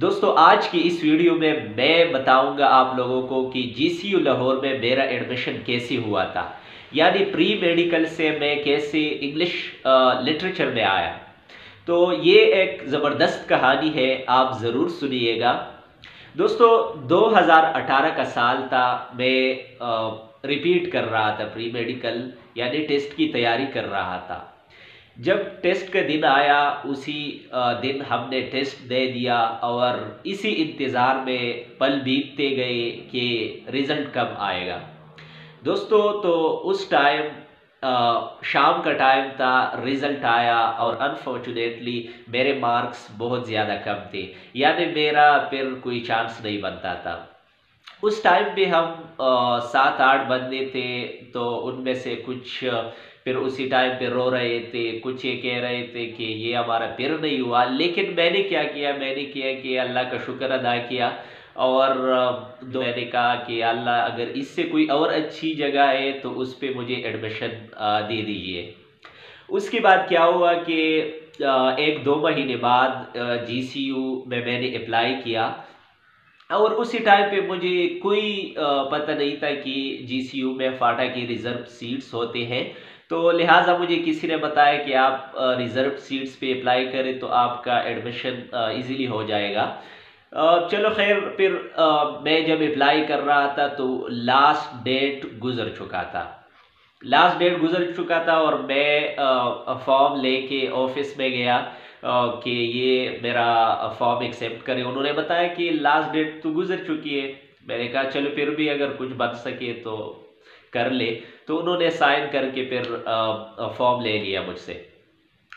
दोस्तों आज की इस वीडियो में मैं बताऊंगा आप लोगों को कि जीसीयू लाहौर में मेरा एडमिशन कैसे हुआ था। यानी प्री मेडिकल से मैं कैसे इंग्लिश लिटरेचर में आया। तो ये एक ज़बरदस्त कहानी है, आप ज़रूर सुनिएगा। दोस्तों 2018 का साल था। मैं रिपीट कर रहा था प्री मेडिकल, यानी टेस्ट की तैयारी कर रहा था। जब टेस्ट का दिन आया उसी दिन हमने टेस्ट दे दिया और इसी इंतज़ार में पल बीतते गए कि रिज़ल्ट कब आएगा। दोस्तों तो उस टाइम शाम का टाइम था, रिज़ल्ट आया और अनफॉर्चुनेटली मेरे मार्क्स बहुत ज़्यादा कम थे, यानी मेरा फिर कोई चांस नहीं बनता था। उस टाइम पे हम 7-8 बंदे थे, तो उनमें से कुछ फिर उसी टाइम पे रो रहे थे, कुछ ये कह रहे थे कि ये हमारा फिर नहीं हुआ। लेकिन मैंने क्या किया, मैंने किया कि अल्लाह का शुक्र अदा किया और मैंने कहा कि अल्लाह अगर इससे कोई और अच्छी जगह है तो उस पर मुझे एडमिशन दे दीजिए। उसके बाद क्या हुआ कि 1-2 महीने बाद जीसीयू में मैंने अप्लाई किया और उसी टाइम पे मुझे कोई पता नहीं था कि जीसीयू में फाटा की रिज़र्व सीट्स होते हैं। तो लिहाजा मुझे किसी ने बताया कि आप रिज़र्व सीट्स पे अप्लाई करें तो आपका एडमिशन इजीली हो जाएगा। चलो खैर, फिर मैं जब अप्लाई कर रहा था तो लास्ट डेट गुजर चुका था। और मैं फॉर्म लेके ऑफिस में गया कि ये मेरा फॉर्म एक्सेप्ट करें। उन्होंने बताया कि लास्ट डेट तो गुजर चुकी है। मैंने कहा चलो फिर भी अगर कुछ बन सके तो कर ले। तो उन्होंने साइन करके फिर फॉर्म ले लिया मुझसे।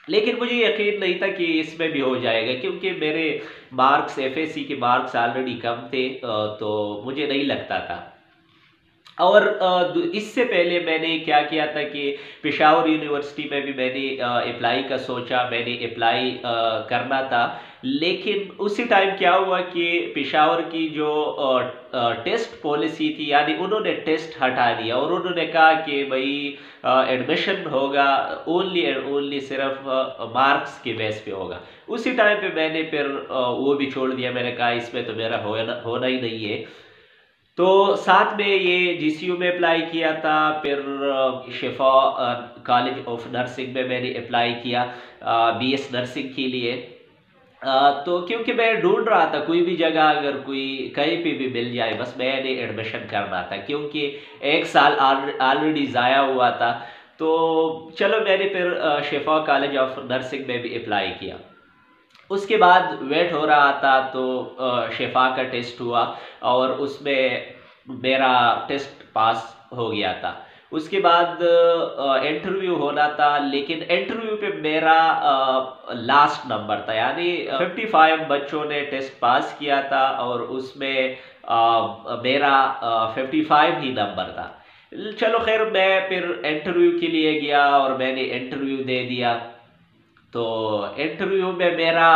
लेकिन मुझे यकीन नहीं था कि इसमें भी हो जाएगा, क्योंकि मेरे मार्क्स एफएससी के मार्क्स ऑलरेडी कम थे, तो मुझे नहीं लगता था। और इससे पहले मैंने क्या किया था कि पेशावर यूनिवर्सिटी में भी मैंने अप्लाई का सोचा, मैंने अप्लाई करना था। लेकिन उसी टाइम क्या हुआ कि पेशावर की जो टेस्ट पॉलिसी थी, यानी उन्होंने टेस्ट हटा दिया और उन्होंने कहा कि भाई एडमिशन होगा ओनली एंड ओनली सिर्फ मार्क्स के बेस पे होगा। उसी टाइम पे मैंने फिर वो भी छोड़ दिया। मैंने कहा इसमें तो मेरा होना ही नहीं है। तो साथ में ये जीसीयू में अप्लाई किया था, फिर शिफा कॉलेज ऑफ नर्सिंग में मैंने अप्लाई किया बीएस नर्सिंग के लिए। तो क्योंकि मैं ढूंढ रहा था कोई भी जगह अगर कोई कहीं पे भी मिल जाए, बस मैंने एडमिशन करना था, क्योंकि 1 साल ऑलरेडी ज़ाया हुआ था। तो चलो मैंने फिर शिफा कॉलेज ऑफ नर्सिंग में भी अप्लाई किया। उसके बाद वेट हो रहा था, तो शिफा का टेस्ट हुआ और उसमें मेरा टेस्ट पास हो गया था। उसके बाद इंटरव्यू होना था, लेकिन इंटरव्यू पे मेरा लास्ट नंबर था, यानी 55 बच्चों ने टेस्ट पास किया था और उसमें मेरा 55 ही नंबर था। चलो खैर, मैं फिर इंटरव्यू के लिए गया और मैंने इंटरव्यू दे दिया। तो इंटरव्यू में मेरा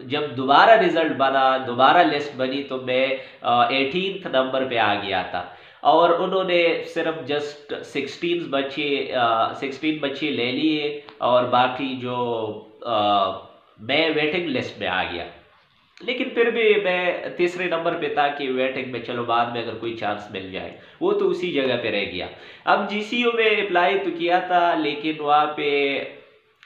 जब दोबारा रिजल्ट बना, दोबारा लिस्ट बनी, तो मैं 18th नंबर पे आ गया था और उन्होंने सिर्फ जस्ट 16 बच्चे ले लिए और बाकी जो मैं वेटिंग लिस्ट में आ गया। लेकिन फिर भी मैं तीसरे नंबर पे था कि वेटिंग में, चलो बाद में अगर कोई चांस मिल जाए। वो तो उसी जगह पे रह गया। अब जीसीयू में अप्लाई तो किया था, लेकिन वहाँ पे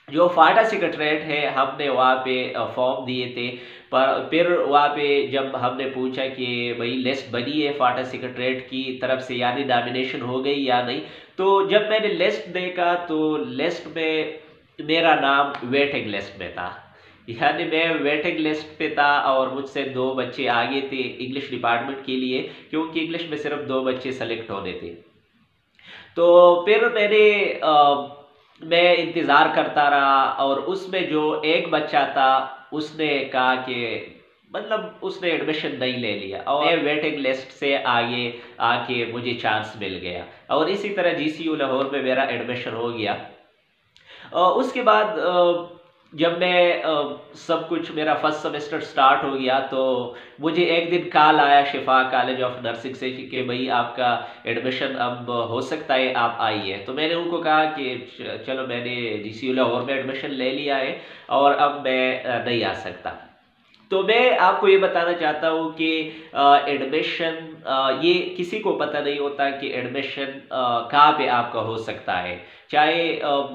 जो फाटा सेक्रेटरीट है, हमने वहाँ पे फॉर्म दिए थे। पर फिर वहाँ पे जब हमने पूछा कि भाई लिस्ट बनी है फाटा सेक्रेटरीट की तरफ से, यानी नॉमिनेशन हो गई या नहीं, तो जब मैंने लिस्ट देखा तो लिस्ट में मेरा नाम वेटिंग लिस्ट में था। यानी मैं वेटिंग लिस्ट पे था और मुझसे 2 बच्चे आगे थे इंग्लिश डिपार्टमेंट के लिए, क्योंकि इंग्लिश में सिर्फ 2 बच्चे सेलेक्ट होने थे। तो फिर मैं इंतज़ार करता रहा और उसमें जो एक बच्चा था उसने कहा कि मतलब उसने एडमिशन नहीं ले लिया और मैं वेटिंग लिस्ट से आगे आके मुझे चांस मिल गया और इसी तरह जीसीयू लाहौर में मेरा एडमिशन हो गया। उसके बाद जब मैं सब कुछ मेरा फर्स्ट सेमेस्टर स्टार्ट हो गया, तो मुझे एक दिन कॉल आया शिफा कॉलेज ऑफ नर्सिंग से कि भाई आपका एडमिशन अब हो सकता है, आप आइए। तो मैंने उनको कहा कि चलो मैंने जीसीयू लाहौर में एडमिशन ले लिया है और अब मैं नहीं आ सकता। तो मैं आपको ये बताना चाहता हूँ कि एडमिशन ये किसी को पता नहीं होता कि एडमिशन कहाँ पे आपका हो सकता है। चाहे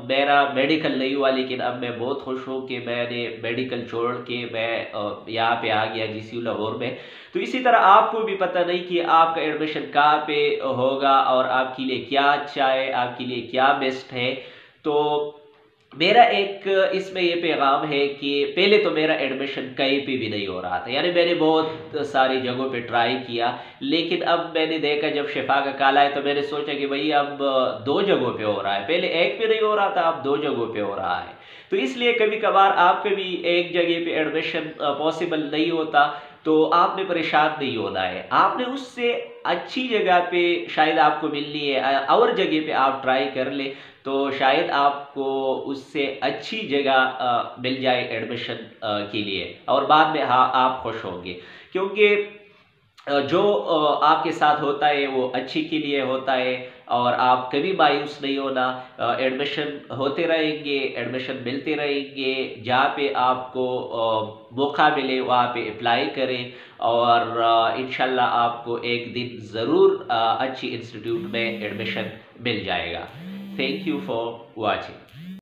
मेरा मेडिकल नहीं हुआ, लेकिन अब मैं बहुत खुश हूँ कि मैंने मेडिकल छोड़ के मैं यहाँ पे आ गया GCU लाहौर में। तो इसी तरह आपको भी पता नहीं कि आपका एडमिशन कहाँ पे होगा और आपके लिए क्या अच्छा है, आपके लिए क्या बेस्ट है। तो मेरा एक इसमें ये पैगाम है कि पहले तो मेरा एडमिशन कहीं पे भी नहीं हो रहा था, यानी मैंने बहुत सारी जगहों पे ट्राई किया, लेकिन अब मैंने देखा जब शिफा का काला है तो मैंने सोचा कि भाई अब दो जगहों पे हो रहा है, पहले एक पे नहीं हो रहा था, अब दो जगहों पे हो रहा है। तो इसलिए कभी कभार आपके भी एक जगह पे एडमिशन पॉसिबल नहीं होता तो आपने परेशान नहीं होना है, आपने उससे अच्छी जगह पे शायद आपको मिलनी है और जगह पे आप ट्राई कर ले तो शायद आपको उससे अच्छी जगह मिल जाए एडमिशन के लिए, और बाद में हाँ आप खुश होंगे, क्योंकि जो आपके साथ होता है वो अच्छी के लिए होता है और आप कभी मायूस नहीं होना। एडमिशन होते रहेंगे, एडमिशन मिलते रहेंगे, जहाँ पे आपको मौका मिले वहाँ पे अप्लाई करें और इंशाल्लाह आपको एक दिन ज़रूर अच्छी इंस्टीट्यूट में एडमिशन मिल जाएगा। Thank you for watching.